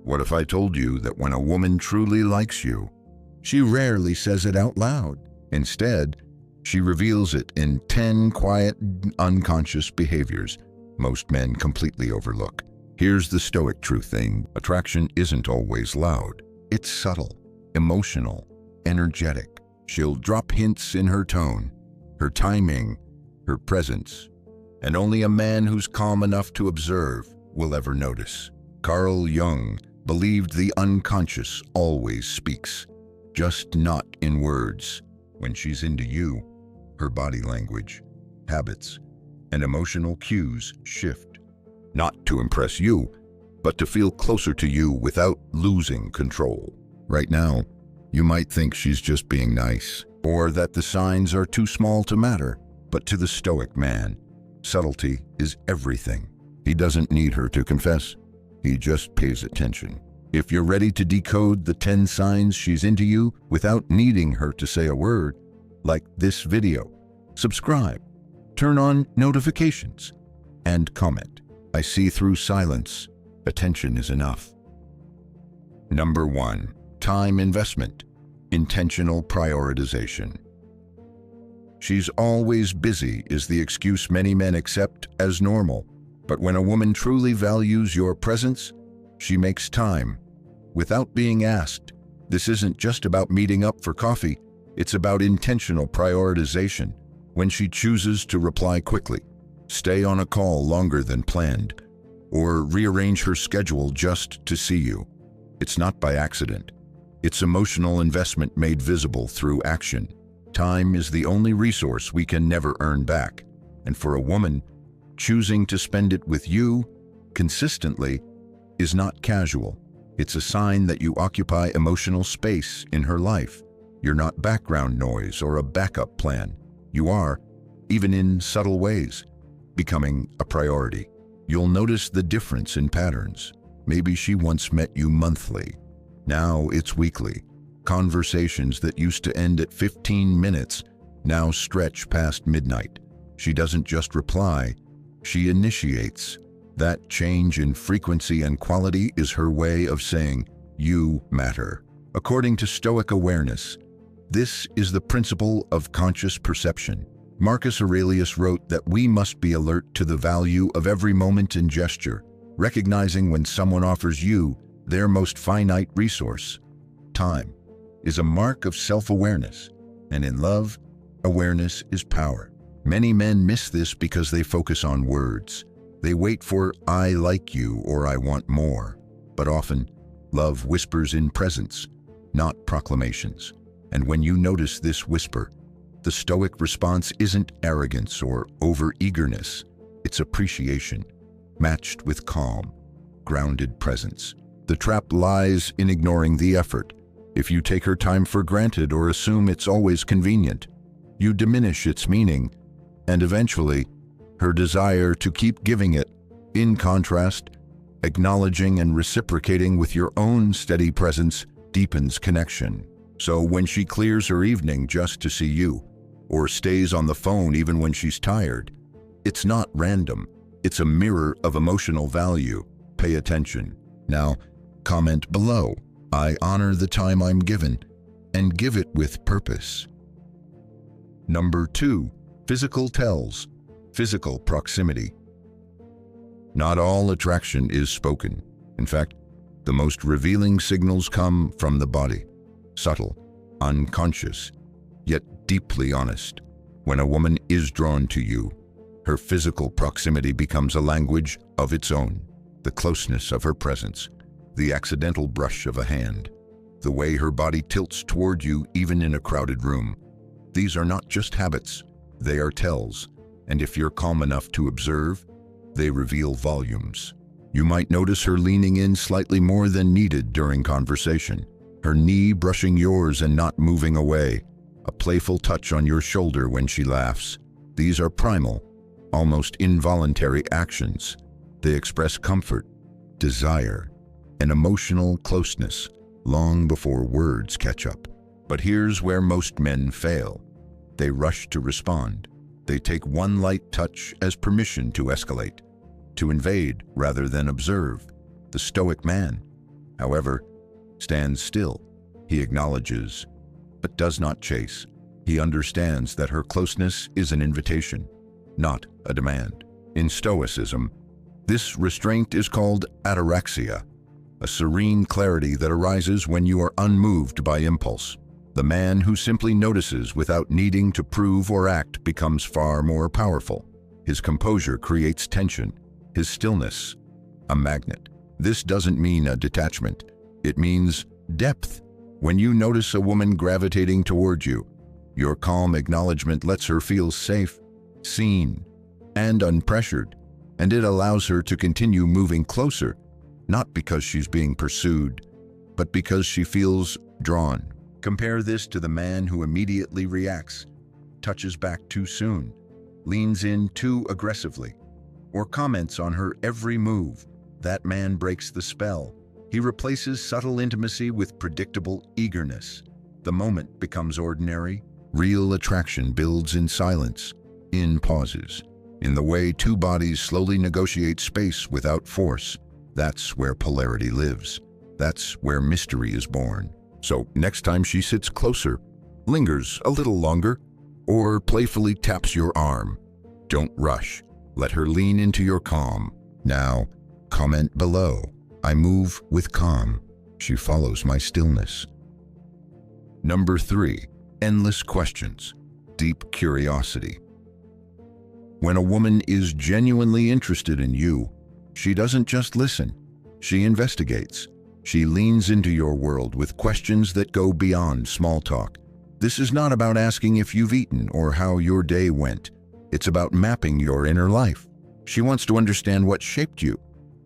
What if I told you that when a woman truly likes you, she rarely says it out loud. Instead, she reveals it in 10 quiet, unconscious behaviors most men completely overlook. Here's the Stoic truth thing. Attraction isn't always loud. It's subtle, emotional, energetic. She'll drop hints in her tone, her timing, her presence, and only a man who's calm enough to observe will ever notice. Carl Jung believed the unconscious always speaks, just not in words. When she's into you, her body language, habits, and emotional cues shift, not to impress you, but to feel closer to you without losing control. Right now, you might think she's just being nice, or that the signs are too small to matter, but to the Stoic man, subtlety is everything. He doesn't need her to confess, he just pays attention. If you're ready to decode the 10 signs she's into you without needing her to say a word, like this video, subscribe, turn on notifications, and comment. I see through silence. Attention is enough. Number 1. Time investment. Intentional prioritization. She's always busy is the excuse many men accept as normal. But when a woman truly values your presence, she makes time without being asked. This isn't just about meeting up for coffee. It's about intentional prioritization. When she chooses to reply quickly, stay on a call longer than planned, or rearrange her schedule just to see you. It's not by accident. It's emotional investment made visible through action. Time is the only resource we can never earn back. And for a woman, choosing to spend it with you consistently is not casual. It's a sign that you occupy emotional space in her life. You're not background noise or a backup plan. You are, even in subtle ways, becoming a priority. You'll notice the difference in patterns. Maybe she once met you monthly. Now it's weekly. Conversations that used to end at 15 minutes now stretch past midnight. She doesn't just reply, she initiates. That change in frequency and quality is her way of saying, you matter. According to Stoic awareness, this is the principle of conscious perception. Marcus Aurelius wrote that we must be alert to the value of every moment and gesture, recognizing when someone offers you their most finite resource. Time is a mark of self-awareness, and in love, awareness is power. Many men miss this because they focus on words. They wait for "I like you" or "I want more." But often, love whispers in presence, not proclamations. And when you notice this whisper, the Stoic response isn't arrogance or over-eagerness. It's appreciation, matched with calm, grounded presence. The trap lies in ignoring the effort. If you take her time for granted or assume it's always convenient, you diminish its meaning, and eventually, her desire to keep giving it. In contrast, acknowledging and reciprocating with your own steady presence deepens connection. So when she clears her evening just to see you, or stays on the phone even when she's tired, it's not random. It's a mirror of emotional value. Pay attention. Now, comment below. I honor the time I'm given, and give it with purpose. Number 2. Physical tells. Physical proximity. Not all attraction is spoken. In fact, the most revealing signals come from the body. Subtle, unconscious, yet deeply honest. When a woman is drawn to you, her physical proximity becomes a language of its own. The closeness of her presence, the accidental brush of a hand, the way her body tilts toward you even in a crowded room. These are not just habits, they are tells. And if you're calm enough to observe, they reveal volumes. You might notice her leaning in slightly more than needed during conversation, her knee brushing yours and not moving away, a playful touch on your shoulder when she laughs. These are primal, almost involuntary actions. They express comfort, desire, and emotional closeness long before words catch up. But here's where most men fail. They rush to respond. They take one light touch as permission to escalate, to invade rather than observe. The Stoic man, however, stands still. He acknowledges, but does not chase. He understands that her closeness is an invitation, not a demand. In Stoicism, this restraint is called ataraxia, a serene clarity that arises when you are unmoved by impulse. The man who simply notices without needing to prove or act becomes far more powerful. His composure creates tension, his stillness, a magnet. This doesn't mean a detachment. It means depth. When you notice a woman gravitating toward you, your calm acknowledgement lets her feel safe, seen, and unpressured, and it allows her to continue moving closer, not because she's being pursued, but because she feels drawn. Compare this to the man who immediately reacts, touches back too soon, leans in too aggressively, or comments on her every move. That man breaks the spell. He replaces subtle intimacy with predictable eagerness. The moment becomes ordinary. Real attraction builds in silence, in pauses, in the way two bodies slowly negotiate space without force. That's where polarity lives. That's where mystery is born. So next time she sits closer, lingers a little longer, or playfully taps your arm, don't rush. Let her lean into your calm. Now, comment below. I move with calm. She follows my stillness. Number 3. Endless questions. Deep curiosity. When a woman is genuinely interested in you, she doesn't just listen. She investigates. She leans into your world with questions that go beyond small talk. This is not about asking if you've eaten or how your day went. It's about mapping your inner life. She wants to understand what shaped you,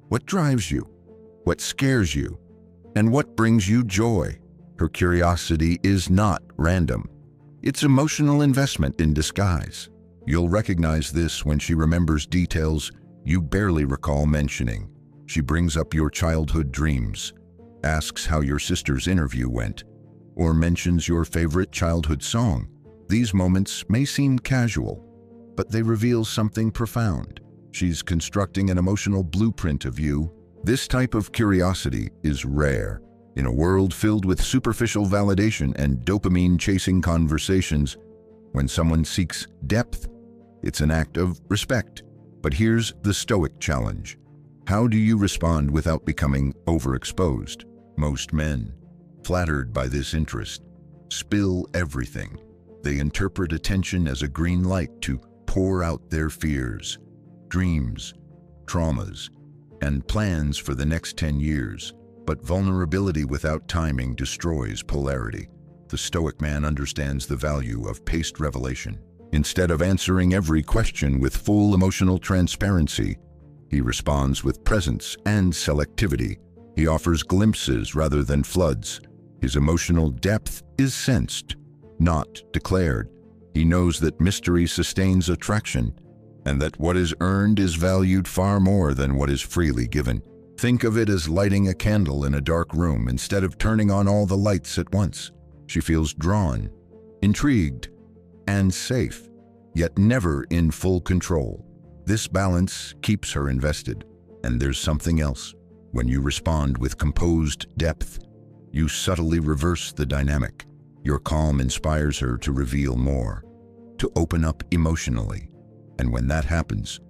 what drives you, what scares you, and what brings you joy. Her curiosity is not random. It's emotional investment in disguise. You'll recognize this when she remembers details you barely recall mentioning. She brings up your childhood dreams, asks how your sister's interview went, or mentions your favorite childhood song. These moments may seem casual, but they reveal something profound. She's constructing an emotional blueprint of you. This type of curiosity is rare. In a world filled with superficial validation and dopamine-chasing conversations, when someone seeks depth, it's an act of respect. But here's the Stoic challenge. How do you respond without becoming overexposed? Most men, flattered by this interest, spill everything. They interpret attention as a green light to pour out their fears, dreams, traumas, and plans for the next 10 years. But vulnerability without timing destroys polarity. The Stoic man understands the value of paced revelation. Instead of answering every question with full emotional transparency, he responds with presence and selectivity. He offers glimpses rather than floods. His emotional depth is sensed, not declared. He knows that mystery sustains attraction, and that what is earned is valued far more than what is freely given. Think of it as lighting a candle in a dark room instead of turning on all the lights at once. She feels drawn, intrigued, and safe, yet never in full control. This balance keeps her invested. And there's something else. When you respond with composed depth, you subtly reverse the dynamic. Your calm inspires her to reveal more, to open up emotionally. And when that happens,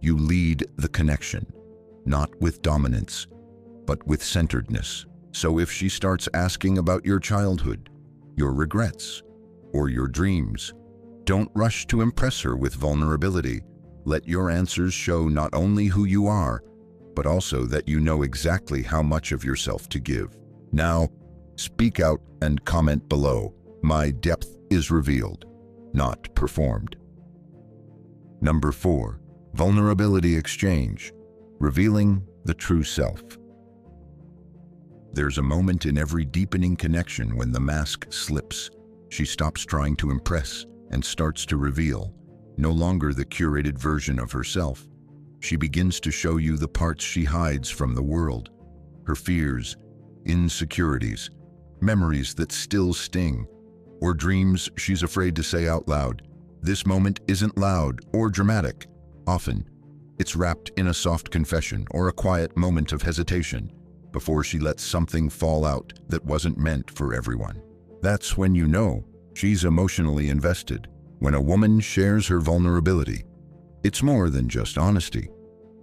you lead the connection. Not with dominance, but with centeredness. So if she starts asking about your childhood, your regrets, or your dreams, don't rush to impress her with vulnerability. Let your answers show not only who you are, but also that you know exactly how much of yourself to give. Now, speak out and comment below. My depth is revealed, not performed. Number 4, vulnerability exchange. Revealing the true self. There's a moment in every deepening connection when the mask slips. She stops trying to impress and starts to reveal, no longer the curated version of herself. She begins to show you the parts she hides from the world, her fears, insecurities, memories that still sting, or dreams she's afraid to say out loud. This moment isn't loud or dramatic. Often, it's wrapped in a soft confession or a quiet moment of hesitation, before she lets something fall out that wasn't meant for everyone. That's when you know she's emotionally invested. When a woman shares her vulnerability, it's more than just honesty.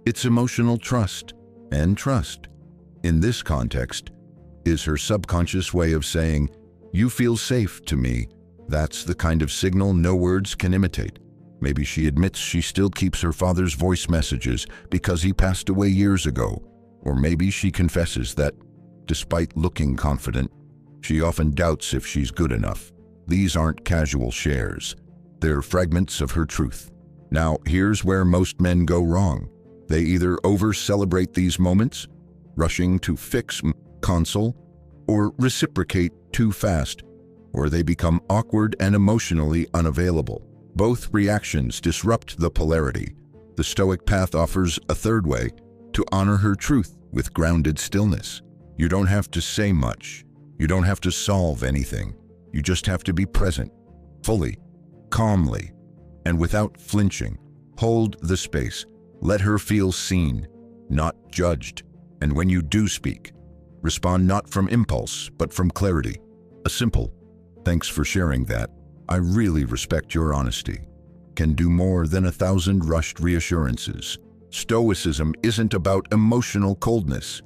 It's emotional trust, and trust, in this context, is her subconscious way of saying, "You feel safe to me." That's the kind of signal no words can imitate. Maybe she admits she still keeps her father's voice messages because he passed away years ago. Or maybe she confesses that, despite looking confident, she often doubts if she's good enough. These aren't casual shares. They're fragments of her truth. Now, here's where most men go wrong. They either over-celebrate these moments, rushing to fix, console, or reciprocate too fast, or they become awkward and emotionally unavailable. Both reactions disrupt the polarity. The Stoic path offers a third way to honor her truth with grounded stillness. You don't have to say much. You don't have to solve anything. You just have to be present, fully, calmly, and without flinching. Hold the space. Let her feel seen, not judged. And when you do speak, respond not from impulse, but from clarity. A simple, "Thanks for sharing that. I really respect your honesty," can do more than 1,000 rushed reassurances. Stoicism isn't about emotional coldness.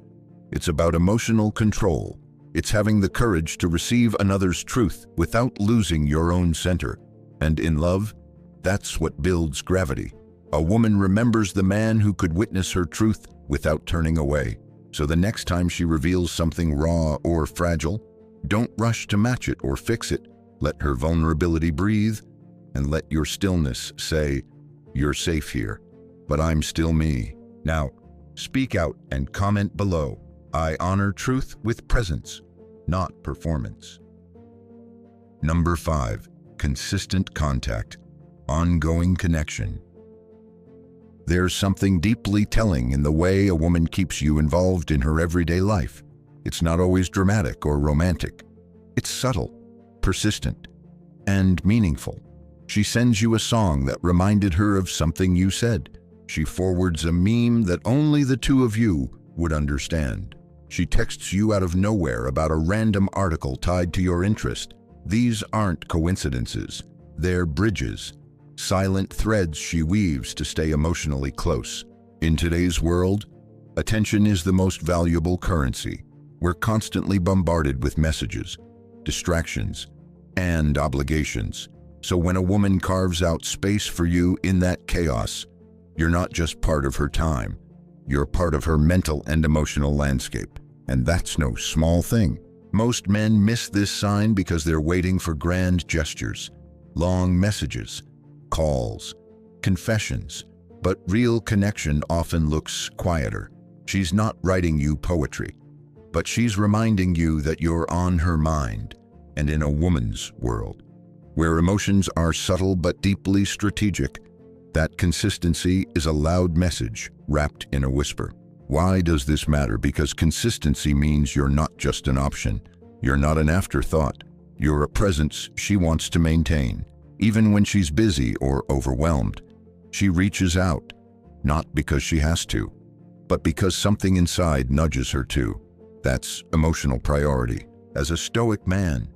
It's about emotional control. It's having the courage to receive another's truth without losing your own center. And in love, that's what builds gravity. A woman remembers the man who could witness her truth without turning away. So the next time she reveals something raw or fragile, don't rush to match it or fix it. Let her vulnerability breathe, and let your stillness say, "You're safe here, but I'm still me." Now, speak out and comment below. I honor truth with presence, not performance. Number 5, consistent contact, ongoing connection. There's something deeply telling in the way a woman keeps you involved in her everyday life. It's not always dramatic or romantic. It's subtle, persistent, and meaningful. She sends you a song that reminded her of something you said. She forwards a meme that only the two of you would understand. She texts you out of nowhere about a random article tied to your interest. These aren't coincidences. They're bridges, silent threads she weaves to stay emotionally close. In today's world, attention is the most valuable currency. We're constantly bombarded with messages, distractions, and obligations. So when a woman carves out space for you in that chaos, you're not just part of her time, you're part of her mental and emotional landscape. And that's no small thing. Most men miss this sign because they're waiting for grand gestures, long messages, calls, confessions. But real connection often looks quieter. She's not writing you poetry, but she's reminding you that you're on her mind. And in a woman's world, where emotions are subtle but deeply strategic, that consistency is a loud message wrapped in a whisper. Why does this matter? Because consistency means you're not just an option. You're not an afterthought. You're a presence she wants to maintain, even when she's busy or overwhelmed. She reaches out, not because she has to, but because something inside nudges her to. That's emotional priority. As a Stoic man,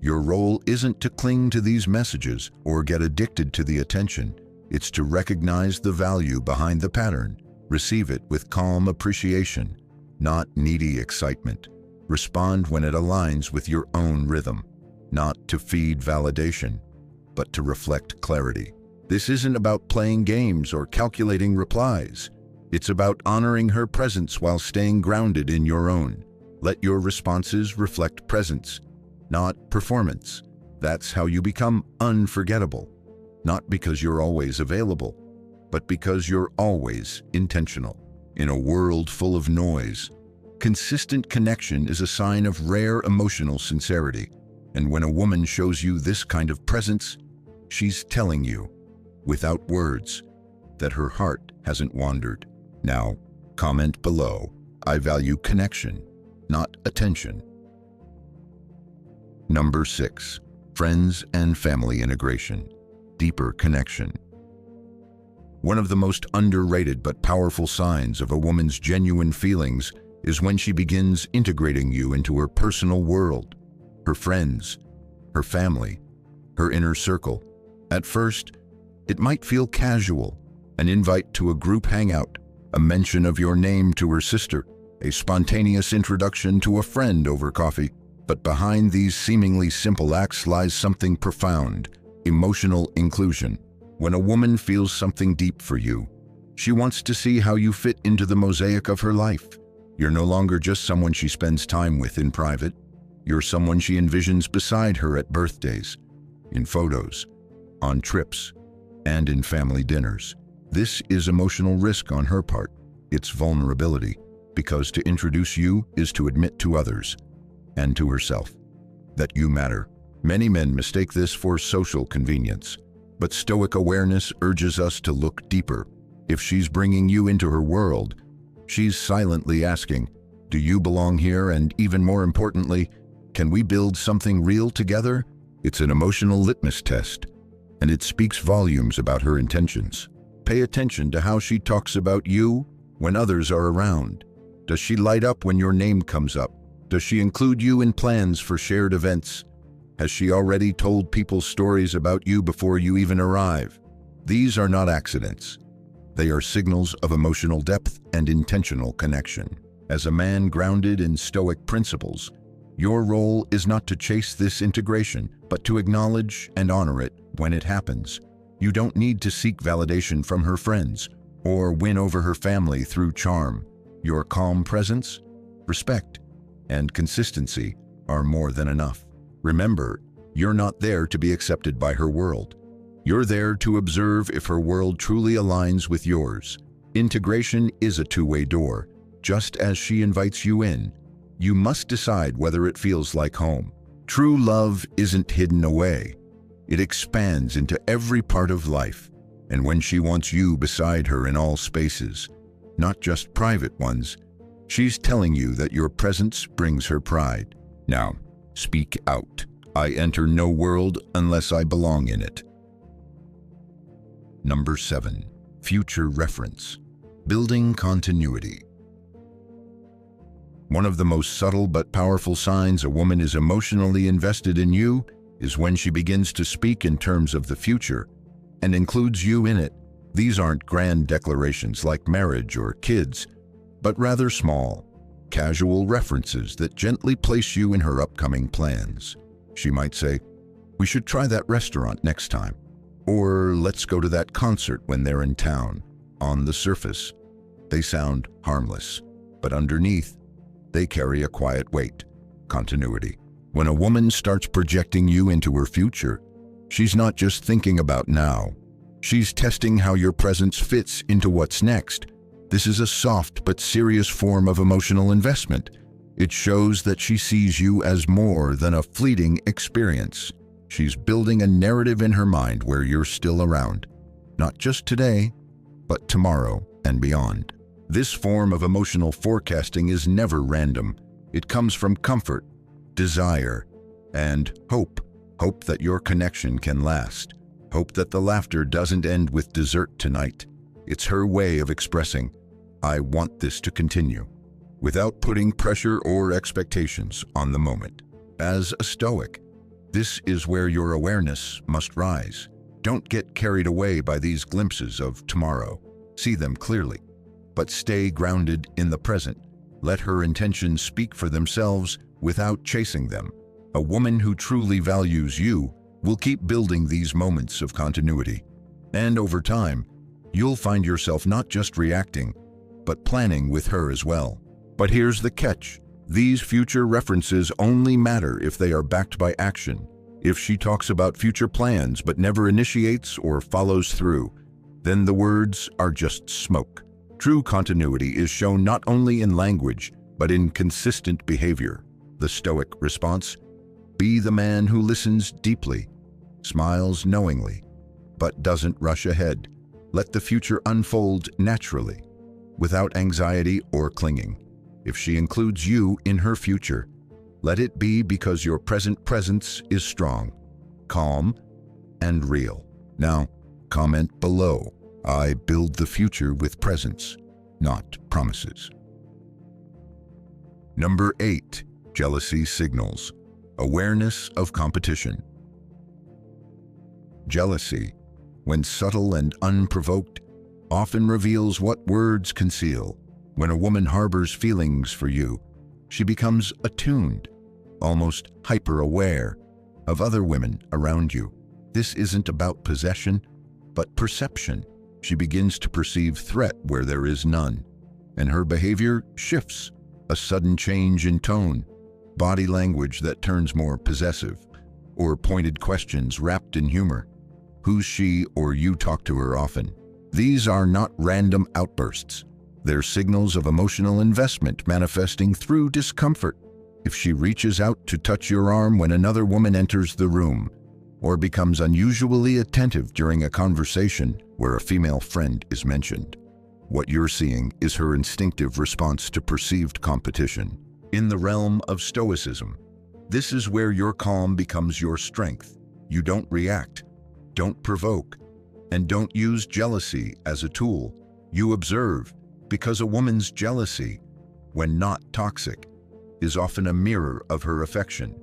your role isn't to cling to these messages or get addicted to the attention. It's to recognize the value behind the pattern. Receive it with calm appreciation, not needy excitement. Respond when it aligns with your own rhythm, not to feed validation, but to reflect clarity. This isn't about playing games or calculating replies. It's about honoring her presence while staying grounded in your own. Let your responses reflect presence, not performance. That's how you become unforgettable, not because you're always available, but because you're always intentional. In a world full of noise, consistent connection is a sign of rare emotional sincerity. And when a woman shows you this kind of presence, she's telling you, without words, that her heart hasn't wandered. Now, comment below. I value connection, not attention. Number 6, friends and family integration, deeper connection. One of the most underrated but powerful signs of a woman's genuine feelings is when she begins integrating you into her personal world, her friends, her family, her inner circle. At first, it might feel casual, an invite to a group hangout, a mention of your name to her sister, a spontaneous introduction to a friend over coffee. But behind these seemingly simple acts lies something profound: emotional inclusion. When a woman feels something deep for you, she wants to see how you fit into the mosaic of her life. You're no longer just someone she spends time with in private. You're someone she envisions beside her at birthdays, in photos, on trips, and in family dinners. This is emotional risk on her part. It's vulnerability, because to introduce you is to admit to others, and to herself, that you matter. Many men mistake this for social convenience, but Stoic awareness urges us to look deeper. If she's bringing you into her world, she's silently asking, do you belong here? And even more importantly, can we build something real together? It's an emotional litmus test, and it speaks volumes about her intentions. Pay attention to how she talks about you when others are around. Does she light up when your name comes up? Does she include you in plans for shared events? Has she already told people stories about you before you even arrive? These are not accidents. They are signals of emotional depth and intentional connection. As a man grounded in Stoic principles, your role is not to chase this integration, but to acknowledge and honor it when it happens. You don't need to seek validation from her friends or win over her family through charm. Your calm presence, respect, and consistency are more than enough. Remember, you're not there to be accepted by her world. You're there to observe if her world truly aligns with yours. Integration is a two-way door. Just as she invites you in, you must decide whether it feels like home. True love isn't hidden away. It expands into every part of life. And when she wants you beside her in all spaces, not just private ones, she's telling you that your presence brings her pride. Now, speak out. I enter no world unless I belong in it. Number 7. Future reference. Building continuity. One of the most subtle but powerful signs a woman is emotionally invested in you is when she begins to speak in terms of the future and includes you in it. These aren't grand declarations like marriage or kids, but rather small, casual references that gently place you in her upcoming plans. She might say, "We should try that restaurant next time," or "Let's go to that concert when they're in town." On the surface, they sound harmless, but underneath, they carry a quiet weight: continuity. When a woman starts projecting you into her future, she's not just thinking about now. She's testing how your presence fits into what's next. This is a soft but serious form of emotional investment. It shows that she sees you as more than a fleeting experience. She's building a narrative in her mind where you're still around, not just today, but tomorrow and beyond. This form of emotional forecasting is never random. It comes from comfort, desire, and hope. Hope that your connection can last. Hope that the laughter doesn't end with dessert tonight. It's her way of expressing, "I want this to continue," without putting pressure or expectations on the moment. As a Stoic, this is where your awareness must rise. Don't get carried away by these glimpses of tomorrow. See them clearly, but stay grounded in the present. Let her intentions speak for themselves without chasing them. A woman who truly values you will keep building these moments of continuity. And over time, you'll find yourself not just reacting, but planning with her as well. But here's the catch. These future references only matter if they are backed by action. If she talks about future plans but never initiates or follows through, then the words are just smoke. True continuity is shown not only in language, but in consistent behavior. The Stoic response: be the man who listens deeply, smiles knowingly, but doesn't rush ahead. Let the future unfold naturally, without anxiety or clinging. If she includes you in her future, let it be because your present presence is strong, calm, and real. Now, comment below. I build the future with presence, not promises. Number 8. Jealousy signals. Awareness of competition. Jealousy, when subtle and unprovoked, often reveals what words conceal. When a woman harbors feelings for you, she becomes attuned, almost hyper-aware, of other women around you. This isn't about possession, but perception. She begins to perceive threat where there is none, and her behavior shifts. A sudden change in tone, body language that turns more possessive, or pointed questions wrapped in humor. Who's she, or you talk to her often. These are not random outbursts. They're signals of emotional investment manifesting through discomfort. If she reaches out to touch your arm when another woman enters the room, or becomes unusually attentive during a conversation where a female friend is mentioned, what you're seeing is her instinctive response to perceived competition. In the realm of Stoicism, this is where your calm becomes your strength. You don't react, don't provoke, and don't use jealousy as a tool. You observe, because a woman's jealousy, when not toxic, is often a mirror of her affection,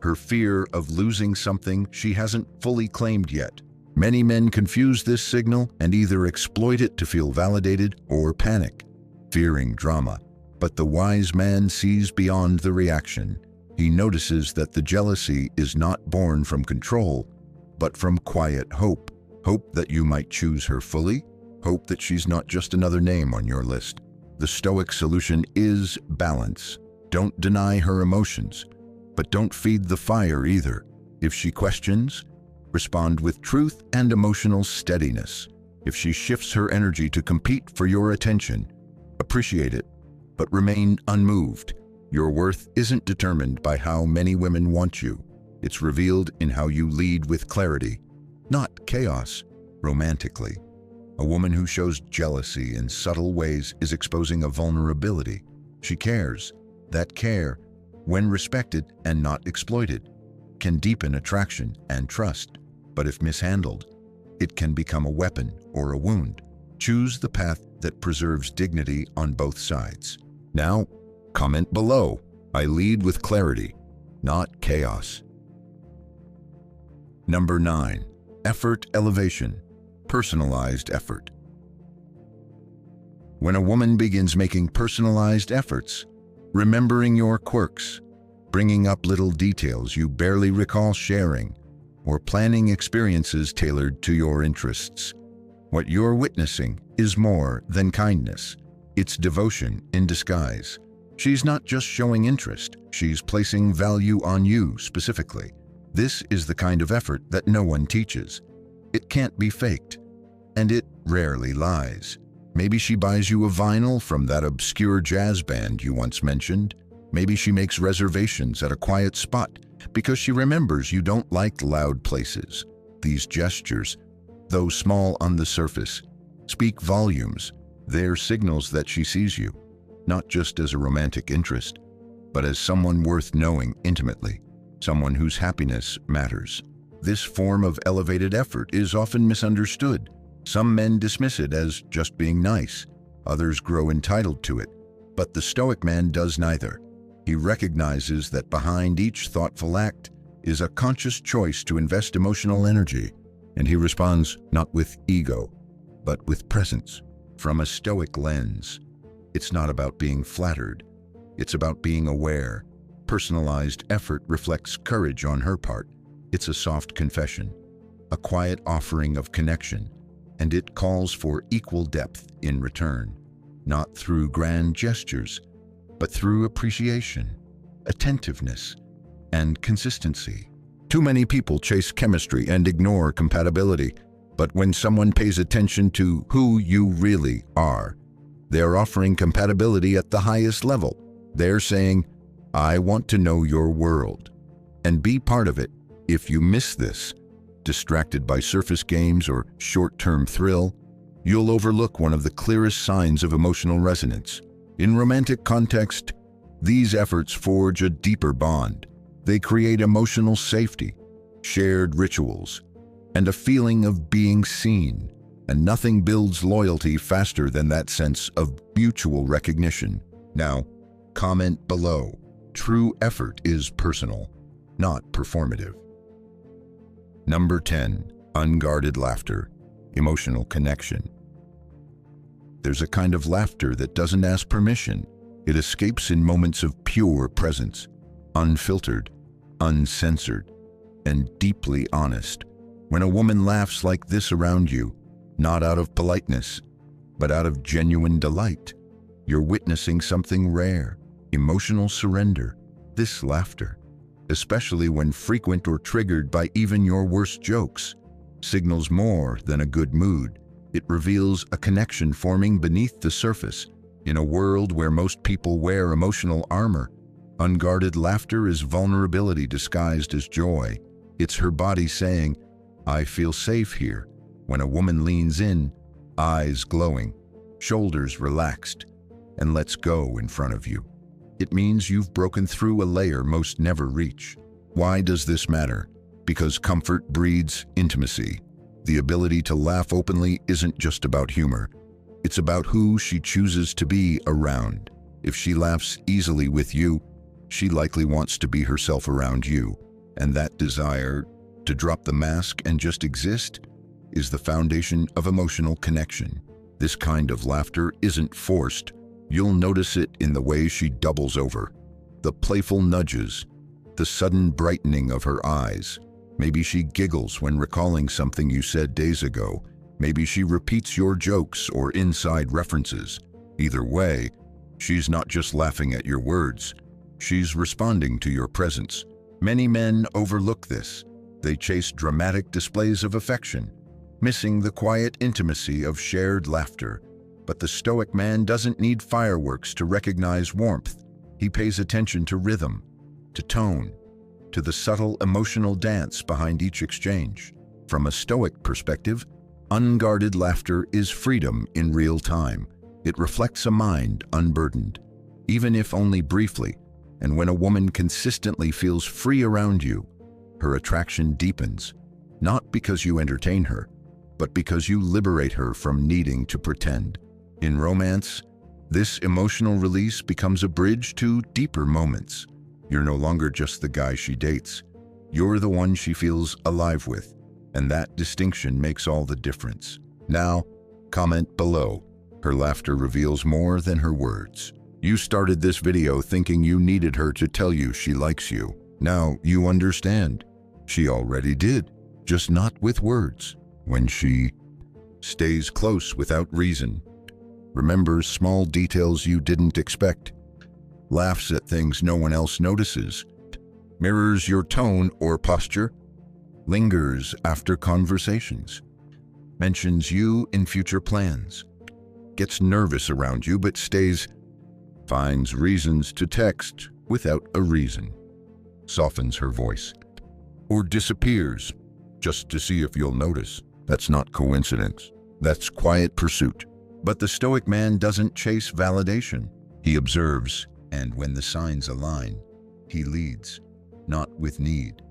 her fear of losing something she hasn't fully claimed yet. Many men confuse this signal and either exploit it to feel validated or panic, fearing drama. But the wise man sees beyond the reaction. He notices that the jealousy is not born from control, but from quiet hope. Hope that you might choose her fully, hope that she's not just another name on your list. The Stoic solution is balance. Don't deny her emotions, but don't feed the fire either. If she questions, respond with truth and emotional steadiness. If she shifts her energy to compete for your attention, appreciate it, but remain unmoved. Your worth isn't determined by how many women want you. It's revealed in how you lead with clarity, not chaos, romantically. A woman who shows jealousy in subtle ways is exposing a vulnerability. She cares. That care, when respected and not exploited, can deepen attraction and trust. But if mishandled, it can become a weapon or a wound. Choose the path that preserves dignity on both sides. Now, comment below. I lead with clarity, not chaos. Number 9. Effort elevation. Personalized effort. When a woman begins making personalized efforts, remembering your quirks, bringing up little details you barely recall sharing, or planning experiences tailored to your interests, what you're witnessing is more than kindness. It's devotion in disguise. She's not just showing interest, she's placing value on you specifically. This is the kind of effort that no one teaches. It can't be faked, and it rarely lies. Maybe she buys you a vinyl from that obscure jazz band you once mentioned. Maybe she makes reservations at a quiet spot because she remembers you don't like loud places. These gestures, though small on the surface, speak volumes. They're signals that she sees you, not just as a romantic interest, but as someone worth knowing intimately, someone whose happiness matters. This form of elevated effort is often misunderstood. Some men dismiss it as just being nice. Others grow entitled to it. But the Stoic man does neither. He recognizes that behind each thoughtful act is a conscious choice to invest emotional energy, and he responds not with ego, but with presence. From a Stoic lens, it's not about being flattered. It's about being aware. Personalized effort reflects courage on her part. It's a soft confession, a quiet offering of connection, and it calls for equal depth in return, not through grand gestures, but through appreciation, attentiveness, and consistency. Too many people chase chemistry and ignore compatibility, but when someone pays attention to who you really are, they're offering compatibility at the highest level. They're saying, I want to know your world, and be part of it. If you miss this, distracted by surface games or short-term thrill, you'll overlook one of the clearest signs of emotional resonance. In romantic context, these efforts forge a deeper bond. They create emotional safety, shared rituals, and a feeling of being seen. And nothing builds loyalty faster than that sense of mutual recognition. Now, Comment below. True effort is personal, not performative. Number 10. Unguarded laughter. Emotional connection. There's a kind of laughter that doesn't ask permission. It escapes in moments of pure presence, unfiltered, uncensored, and deeply honest. When a woman laughs like this around you, not out of politeness, but out of genuine delight, you're witnessing something rare, emotional surrender. This laughter, especially when frequent or triggered by even your worst jokes, signals more than a good mood. It reveals a connection forming beneath the surface. In a world where most people wear emotional armor, unguarded laughter is vulnerability disguised as joy. It's her body saying, "I feel safe here." When a woman leans in, eyes glowing, shoulders relaxed, and lets go in front of you, it means you've broken through a layer most never reach. Why does this matter? Because comfort breeds intimacy. The ability to laugh openly isn't just about humor. It's about who she chooses to be around. If she laughs easily with you, she likely wants to be herself around you. And that desire to drop the mask and just exist is the foundation of emotional connection. This kind of laughter isn't forced. You'll notice it in the way she doubles over, the playful nudges, the sudden brightening of her eyes. Maybe she giggles when recalling something you said days ago. Maybe she repeats your jokes or inside references. Either way, she's not just laughing at your words. She's responding to your presence. Many men overlook this. They chase dramatic displays of affection, missing the quiet intimacy of shared laughter. But the Stoic man doesn't need fireworks to recognize warmth. He pays attention to rhythm, to tone, to the subtle emotional dance behind each exchange. From a Stoic perspective, unguarded laughter is freedom in real time. It reflects a mind unburdened, even if only briefly. And when a woman consistently feels free around you, her attraction deepens, not because you entertain her, but because you liberate her from needing to pretend. In romance, this emotional release becomes a bridge to deeper moments. You're no longer just the guy she dates. You're the one she feels alive with, and that distinction makes all the difference. Now, comment below. Her laughter reveals more than her words. You started this video thinking you needed her to tell you she likes you. Now you understand. She already did, just not with words. When she stays close without reason, remembers small details you didn't expect, laughs at things no one else notices, mirrors your tone or posture, lingers after conversations, mentions you in future plans, gets nervous around you but stays, finds reasons to text without a reason, softens her voice, or disappears just to see if you'll notice. That's not coincidence. That's quiet pursuit. But the Stoic man doesn't chase validation. He observes, and when the signs align, he leads, not with need,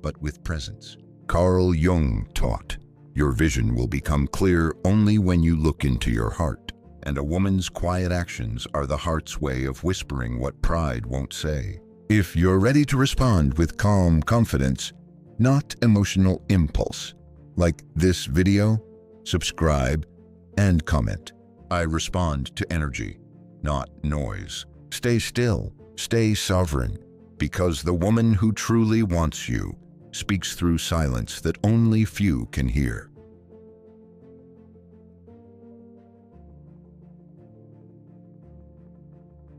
but with presence. Carl Jung taught, your vision will become clear only when you look into your heart. And a woman's quiet actions are the heart's way of whispering what pride won't say. If you're ready to respond with calm confidence, not emotional impulse, like this video, subscribe and comment. I respond to energy, not noise. Stay still, stay sovereign, because the woman who truly wants you speaks through silence that only few can hear.